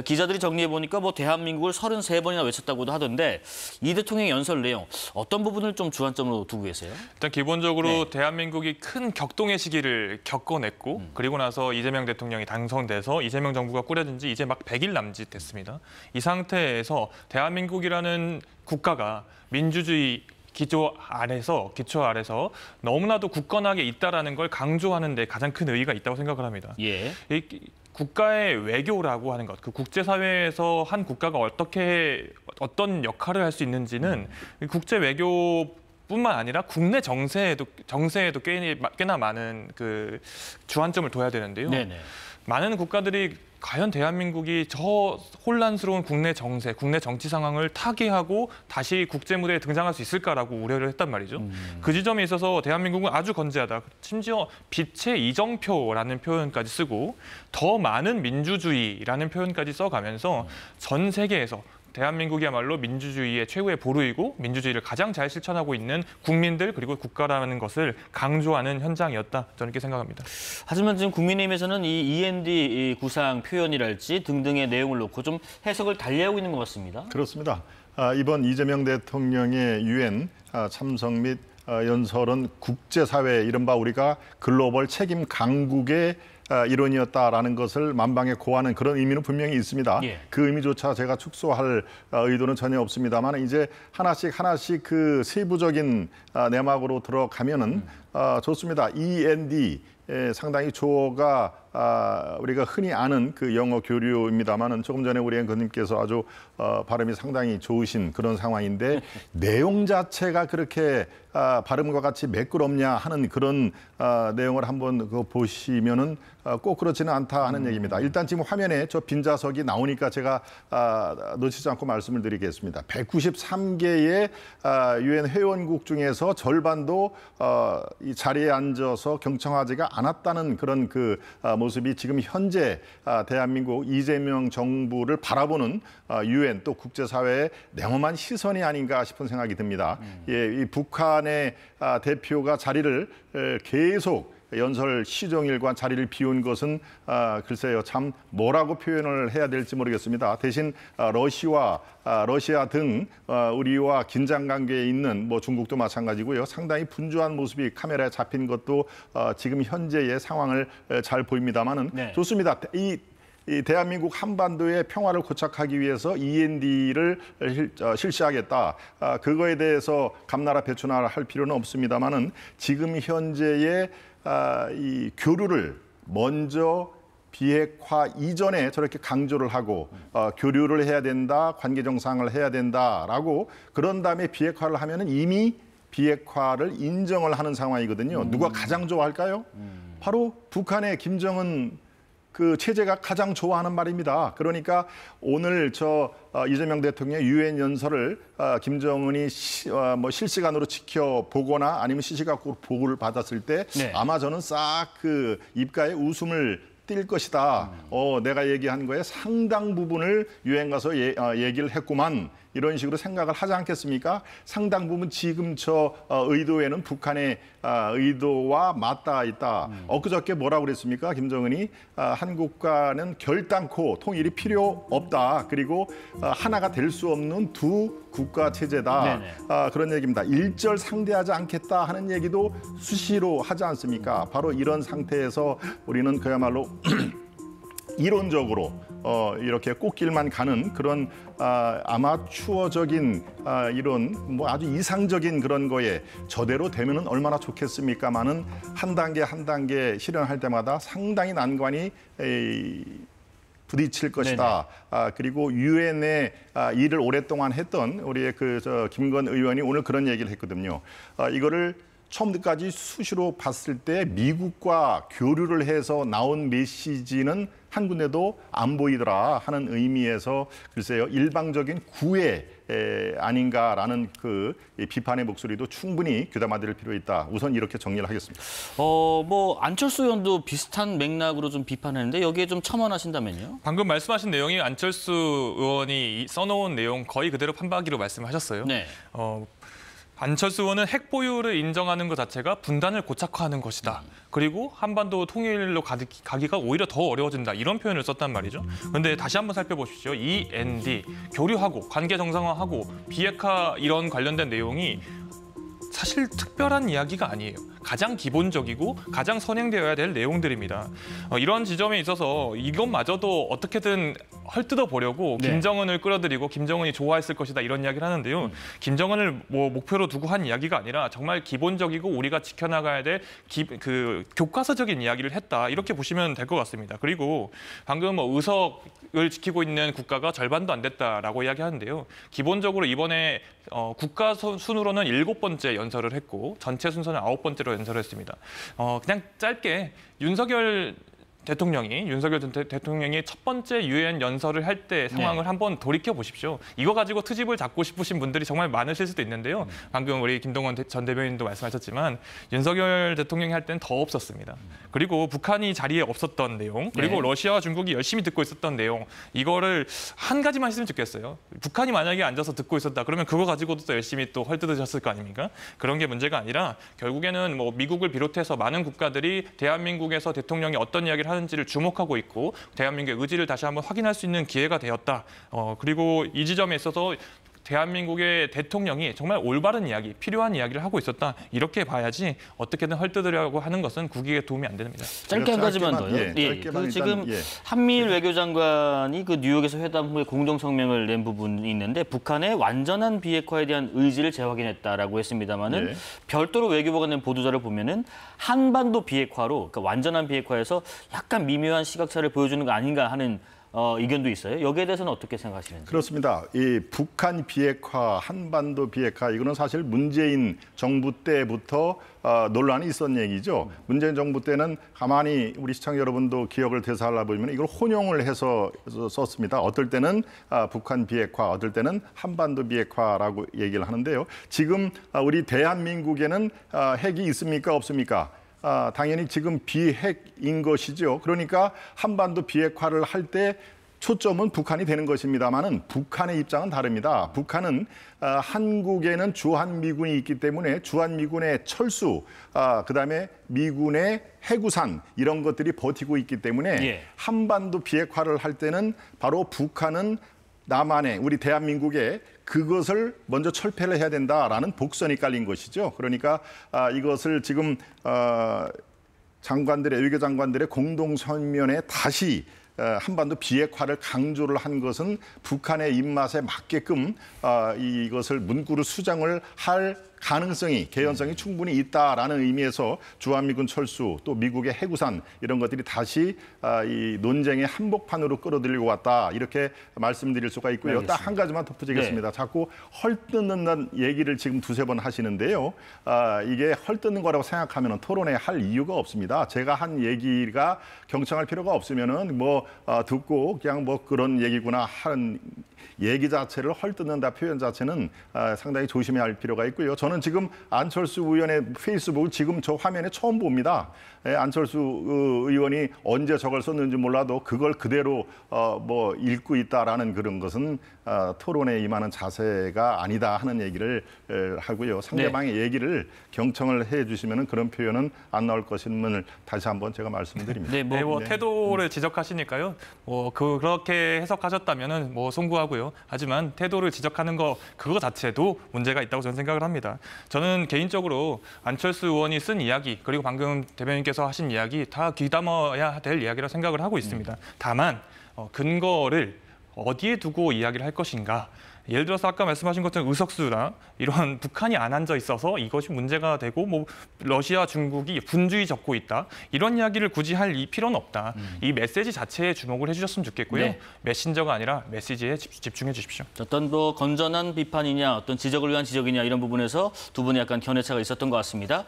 기자들이 정리해보니까 뭐 대한민국을 33번이나 외쳤다고도 하던데 이 대통령의 연설 내용 어떤 부분을 좀 주안점으로 두고 계세요? 일단 기본적으로 네. 대한민국이 큰 격동의 시기를 겪어냈고 그리고 나서 이재명 대통령이 당선돼서 이재명 정부가 꾸려진 지 이제 막 100일 남짓 됐습니다. 이 상태에서 대한민국이라는 국가가 민주주의 기초 아래서 너무나도 굳건하게 있다라는 걸 강조하는 데 가장 큰 의의가 있다고 생각을 합니다. 예. 이 국가의 외교라고 하는 것, 그 국제사회에서 한 국가가 어떤 역할을 할 수 있는지는 국제 외교뿐만 아니라 국내 정세에도 꽤나 많은 그 주안점을 둬야 되는데요. 네네. 많은 국가들이 과연 대한민국이 저 혼란스러운 국내 정세, 국내 정치 상황을 타개하고 다시 국제 무대에 등장할 수 있을까라고 우려를 했단 말이죠. 그 지점에 있어서 대한민국은 아주 건재하다. 심지어 빛의 이정표라는 표현까지 쓰고 더 많은 민주주의라는 표현까지 써가면서 전 세계에서 대한민국이야말로 민주주의의 최고의 보루이고 민주주의를 가장 잘 실천하고 있는 국민들 그리고 국가라는 것을 강조하는 현장이었다. 저는 이렇게 생각합니다. 하지만 지금 국민의힘에서는 이 END 구상 표현이랄지 등등의 내용을 놓고 좀 해석을 달리하고 있는 것 같습니다. 그렇습니다. 이번 이재명 대통령의 유엔 참석 및 연설은 국제사회 이른바 우리가 글로벌 책임 강국의 일원이었다라는 것을 만방에 고하는 그런 의미는 분명히 있습니다. 예. 그 의미조차 제가 축소할 의도는 전혀 없습니다만 이제 하나씩 그 세부적인 내막으로 들어가면은 좋습니다. END 상당히 조어가 우리가 흔히 아는 그 영어 교류입니다만은 조금 전에 우리 앵커님께서 아주 발음이 상당히 좋으신 그런 상황인데 내용 자체가 그렇게 발음과 같이 매끄럽냐 하는 그런 내용을 한번 보시면은 꼭 그렇지는 않다 하는 얘기입니다. 일단 지금 화면에 저 빈자석이 나오니까 제가 놓치지 않고 말씀을 드리겠습니다. 193개의 유엔 회원국 중에서 절반도 이 자리에 앉아서 경청하지가 않았다는 그런 그 모습이 지금 현재 대한민국 이재명 정부를 바라보는 유엔 또 국제사회의 냉엄한 시선이 아닌가 싶은 생각이 듭니다. 예, 이 북한의 대표가 자리를 계속 연설 시종일관 자리를 비운 것은 글쎄요 참 뭐라고 표현을 해야 될지 모르겠습니다. 대신 러시아 등 우리와 긴장 관계에 있는 뭐 중국도 마찬가지고요. 상당히 분주한 모습이 카메라에 잡힌 것도 지금 현재의 상황을 잘 보입니다만은 네. 좋습니다. 이 대한민국 한반도의 평화를 고착하기 위해서 END를 실시하겠다. 그거에 대해서 감나라 배추나 할 필요는 없습니다만은 지금 현재의 이 교류를 먼저 비핵화 이전에 저렇게 강조를 하고 교류를 해야 된다, 관계 정상을 해야 된다라고 그런 다음에 비핵화를 하면은 이미 비핵화를 인정을 하는 상황이거든요. 누가 가장 좋아할까요? 바로 북한의 김정은 그 체제가 가장 좋아하는 말입니다. 그러니까 오늘 이재명 대통령의 유엔 연설을 김정은이 실시간으로 지켜보거나 아니면 시시각각으로 보고를 받았을 때 네. 아마 저는 싹 그 입가에 웃음을 띌 것이다. 내가 얘기한 거에 상당 부분을 유엔 가서 얘기를 했구만. 이런 식으로 생각을 하지 않겠습니까? 상당 부분 지금 의도에는 북한의 의도와 맞닿아 있다. 엊그저께 뭐라고 그랬습니까? 김정은이 한국과는 결단코 통일이 필요 없다. 그리고 하나가 될 수 없는 두 국가 체제다. 그런 얘기입니다. 일절 상대하지 않겠다 하는 얘기도 수시로 하지 않습니까? 바로 이런 상태에서 우리는 그야말로 이론적으로 이렇게 꽃길만 가는 그런 아마추어적인 이런 뭐 아주 이상적인 그런 거에 저대로 되면은 얼마나 좋겠습니까만은 한 단계 실현할 때마다 상당히 난관이 부딪힐 것이다. 그리고 유엔의 일을 오랫동안 했던 우리의 김건 의원이 오늘 그런 얘기를 했거든요. 이거를 처음부터까지 수시로 봤을 때 미국과 교류를 해서 나온 메시지는 한 군데도 안 보이더라 하는 의미에서 글쎄요 일방적인 구애 아닌가라는 그 비판의 목소리도 충분히 귀담아들을 필요 있다. 우선 이렇게 정리를 하겠습니다. 뭐 안철수 의원도 비슷한 맥락으로 좀 비판했는데 여기에 좀 첨언하신다면요? 방금 말씀하신 내용이 안철수 의원이 써놓은 내용 거의 그대로 판박이로 말씀하셨어요. 네. 안철수 의원은 핵 보유를 인정하는 것 자체가 분단을 고착화하는 것이다. 그리고 한반도 통일로 가기가 오히려 더 어려워진다. 이런 표현을 썼단 말이죠. 그런데 다시 한번 살펴보십시오. END, 교류하고 관계 정상화하고 비핵화 이런 관련된 내용이 사실 특별한 이야기가 아니에요. 가장 기본적이고 가장 선행되어야 될 내용들입니다. 이런 지점에 있어서 이것마저도 어떻게든 헐뜯어 보려고 네. 김정은을 끌어들이고 김정은이 좋아했을 것이다 이런 이야기를 하는데요. 김정은을 뭐 목표로 두고 한 이야기가 아니라 정말 기본적이고 우리가 지켜나가야 될 교과서적인 이야기를 했다 이렇게 보시면 될 것 같습니다. 그리고 방금 의석을 지키고 있는 국가가 절반도 안 됐다라고 이야기하는데요. 기본적으로 이번에 국가 순으로는 7번째 연설을 했고 전체 순서는 9번째로 연설을 했습니다. 그냥 짧게 윤석열 대통령이 첫 번째 유엔 연설을 할 때 상황을 한번 돌이켜 보십시오. 이거 가지고 트집을 잡고 싶으신 분들이 정말 많으실 수도 있는데요. 방금 우리 김동원 전 대변인도 말씀하셨지만 윤석열 대통령이 할 때는 더 없었습니다. 그리고 북한이 자리에 없었던 내용, 그리고 러시아와 중국이 열심히 듣고 있었던 내용, 이거를 한 가지만 했으면 좋겠어요. 북한이 만약에 앉아서 듣고 있었다, 그러면 그거 가지고도 또 열심히 또 헐뜯으셨을 거 아닙니까? 그런 게 문제가 아니라 결국에는 뭐 미국을 비롯해서 많은 국가들이 대한민국에서 대통령이 어떤 이야기를 하는지를 주목하고 있고 대한민국의 의지를 다시 한번 확인할 수 있는 기회가 되었다. 그리고 이 지점에 있어서 대한민국의 대통령이 정말 올바른 이야기, 필요한 이야기를 하고 있었다. 이렇게 봐야지 어떻게든 헐뜯으려고 하는 것은 국익에 도움이 안 됩니다. 짧게 한 가지만 더요. 짧게만 지금 일단, 한미일 외교장관이 그 뉴욕에서 회담 후에 공동 성명을 낸 부분이 있는데 북한의 완전한 비핵화에 대한 의지를 재확인했다라고 했습니다만은 별도로 외교부가 낸 보도자를 보면은 한반도 비핵화로 그러니까 완전한 비핵화에서 약간 미묘한 시각차를 보여주는 거 아닌가 하는 의견도 있어요. 여기에 대해서는 어떻게 생각하시는지? 그렇습니다. 이 북한 비핵화, 한반도 비핵화 이거는 사실 문재인 정부 때부터 논란이 있었던 얘기죠. 문재인 정부 때는 가만히 우리 시청자 여러분도 기억을 되살아 보면 이걸 혼용을 해서 썼습니다. 어떨 때는 북한 비핵화, 어떨 때는 한반도 비핵화라고 얘기를 하는데요. 지금 우리 대한민국에는 핵이 있습니까, 없습니까? 당연히 지금 비핵인 것이죠. 그러니까 한반도 비핵화를 할 때 초점은 북한이 되는 것입니다만은 북한의 입장은 다릅니다. 북한은 한국에는 주한미군이 있기 때문에 주한미군의 철수, 그다음에 미군의 해구산 이런 것들이 버티고 있기 때문에 한반도 비핵화를 할 때는 바로 북한은 남한에 우리 대한민국에 그것을 먼저 철폐를 해야 된다라는 복선이 깔린 것이죠. 그러니까 이것을 지금 외교장관들의 공동성명에 다시 한반도 비핵화를 강조를 한 것은 북한의 입맛에 맞게끔 이것을 문구로 수정을 할 가능성이, 개연성이 충분히 있다라는 의미에서 주한미군 철수, 또 미국의 해구산 이런 것들이 다시 이 논쟁의 한복판으로 끌어들이고 왔다 이렇게 말씀드릴 수가 있고요. 딱 한 가지만 덧붙이겠습니다. 자꾸 헐뜯는다는 얘기를 지금 두세 번 하시는데요. 이게 헐뜯는 거라고 생각하면 토론에 할 이유가 없습니다. 제가 한 얘기가 경청할 필요가 없으면은 듣고 그냥 그런 얘기구나 하는 얘기 자체를 헐뜯는다 표현 자체는 상당히 조심해야 할 필요가 있고요. 저는 지금 안철수 의원의 페이스북을 지금 저 화면에 처음 봅니다. 안철수 의원이 언제 저걸 썼는지 몰라도 그걸 그대로 읽고 있다라는 그런 것은 토론에 임하는 자세가 아니다 하는 얘기를 하고요. 상대방의 얘기를 경청을 해주시면 그런 표현은 안 나올 것임을 다시 한번 제가 말씀드립니다. 태도를 지적하시니까요. 그렇게 해석하셨다면은 송구하고요. 하지만 태도를 지적하는 그거 자체도 문제가 있다고 저는 생각을 합니다. 저는 개인적으로 안철수 의원이 쓴 이야기 그리고 방금 대변인께서 하신 이야기 다 귀담아야 될 이야기라고 생각을 하고 있습니다. 다만 근거를 어디에 두고 이야기를 할 것인가. 예를 들어서 아까 말씀하신 것처럼 의석수나 이런 북한이 안 앉아 있어서 이것이 문제가 되고 러시아, 중국이 분주히 적고 있다. 이런 이야기를 굳이 할 필요는 없다. 이 메시지 자체에 주목을 해주셨으면 좋겠고요. 메신저가 아니라 메시지에 집중해 주십시오. 어떤 건전한 비판이냐, 어떤 지적을 위한 지적이냐 이런 부분에서 두 분의 약간 견해차가 있었던 것 같습니다.